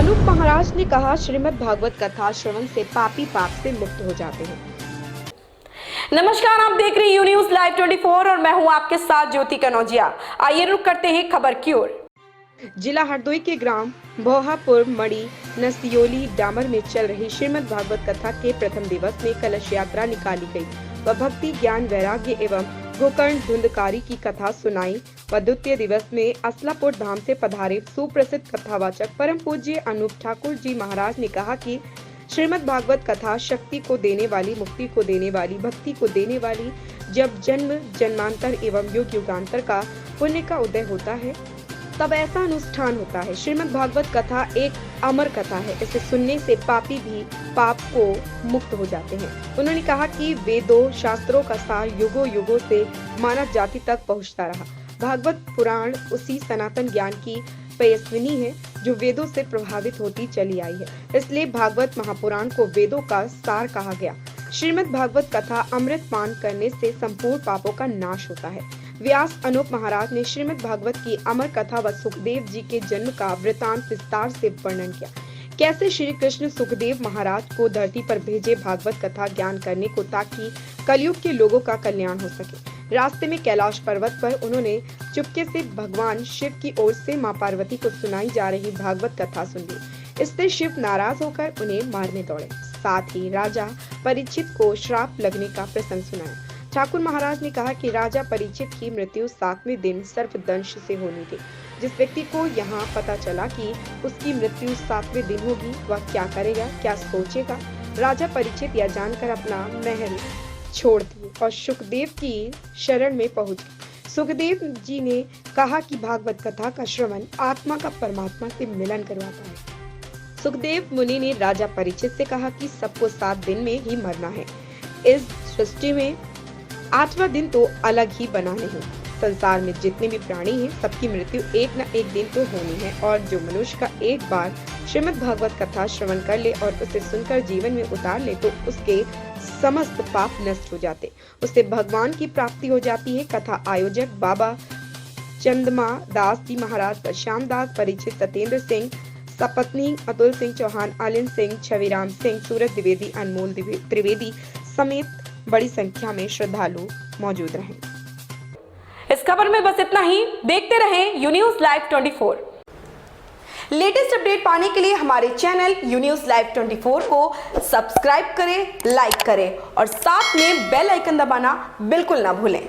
अनूप महाराज ने कहा, श्रीमद् भागवत कथा श्रवण से पापी पाप से मुक्त हो जाते हैं। नमस्कार, आप देख रहे हैं यू न्यूज़ लाइव 24 और मैं हूं आपके साथ ज्योति कनौजिया। आइए रुक करते हैं खबर की ओर। जिला हरदोई के ग्राम भोहापुर मड़ी नसियोली डामर में चल रही श्रीमद् भागवत कथा के प्रथम दिवस में कलश यात्रा निकाली गई व भक्ति, ज्ञान, वैराग्य एवं गोकर्ण धुंधकारी की कथा सुनाई व द्वितीय दिवस में असलापुर धाम से पधारे सुप्रसिद्ध कथावाचक परम पूज्य अनूप ठाकुर जी महाराज ने कहा कि श्रीमद् भागवत कथा शक्ति को देने वाली, मुक्ति को देने वाली, भक्ति को देने वाली। जब जन्म जन्मांतर एवं युग युगांतर का पुण्य का उदय होता है तब ऐसा अनुष्ठान होता है। श्रीमद् भागवत कथा एक अमर कथा है। इसे सुनने से पापी भी पाप को मुक्त हो जाते हैं। उन्होंने कहा कि वेदों शास्त्रों का सार युगों युगों से मानव जाति तक पहुंचता रहा। भागवत पुराण उसी सनातन ज्ञान की पयस्विनी है जो वेदों से प्रभावित होती चली आई है। इसलिए भागवत महापुराण को वेदों का सार कहा गया। श्रीमद् भागवत कथा अमृत पान करने से संपूर्ण पापों का नाश होता है। व्यास अनूप महाराज ने श्रीमद् भागवत की अमर कथा व सुखदेव जी के जन्म का वृतांत विस्तार से वर्णन किया। कैसे श्री कृष्ण सुखदेव महाराज को धरती पर भेजे भागवत कथा ज्ञान करने को, ताकि कलयुग के लोगों का कल्याण हो सके। रास्ते में कैलाश पर्वत पर उन्होंने चुपके से भगवान शिव की ओर से मां पार्वती को सुनाई जा रही भागवत कथा सुन ली। इससे शिव नाराज होकर उन्हें मारने दौड़े। साथ ही राजा परीक्षित को श्राप लगने का प्रसंग सुनाया। ठाकुर महाराज ने कहा कि राजा परीक्षित की मृत्यु 7वें दिन सर्पदंश से होनी थी। जिस व्यक्ति को यहाँ पता चला कि उसकी मृत्यु 7वें दिन होगी, वह क्या करेगा, क्या सोचेगा। राजा परीक्षित यह जानकर अपना महल छोड़ दिए और सुखदेव की शरण में पहुंच गए। सुखदेव जी ने कहा कि भागवत कथा का श्रवण आत्मा का परमात्मा से मिलन करवाता है। सुखदेव मुनि ने राजा परीक्षित से कहा कि सबको 7 दिन में ही मरना है। इस सृष्टि में 8वां दिन तो अलग ही बना नहीं। संसार में जितने भी प्राणी हैं, सबकी मृत्यु एक न एक दिन तो होनी है और जो मनुष्य का एक बार श्रीमद् भागवत कथा श्रवण कर ले और उसे सुनकर जीवन में उतार ले तो उसके समस्त पाप नष्ट हो जाते, उससे भगवान की प्राप्ति हो जाती है। कथा आयोजक बाबा चंदमा दास जी महाराज, श्याम दास, परीक्षित, सत्येंद्र सिंह, सपत्नी अतुल सिंह चौहान, आलिन सिंह, छविराम सिंह, सूरज द्विवेदी, अनमोल त्रिवेदी समेत बड़ी संख्या में श्रद्धालु मौजूद रहे। इस खबर में बस इतना ही। देखते रहें you news live 24। Latest update पाने के लिए हमारे चैनल यू न्यूज़ लाइव 24 को सब्सक्राइब करें, लाइक करें और साथ में बेल आइकन दबाना बिल्कुल ना भूलें।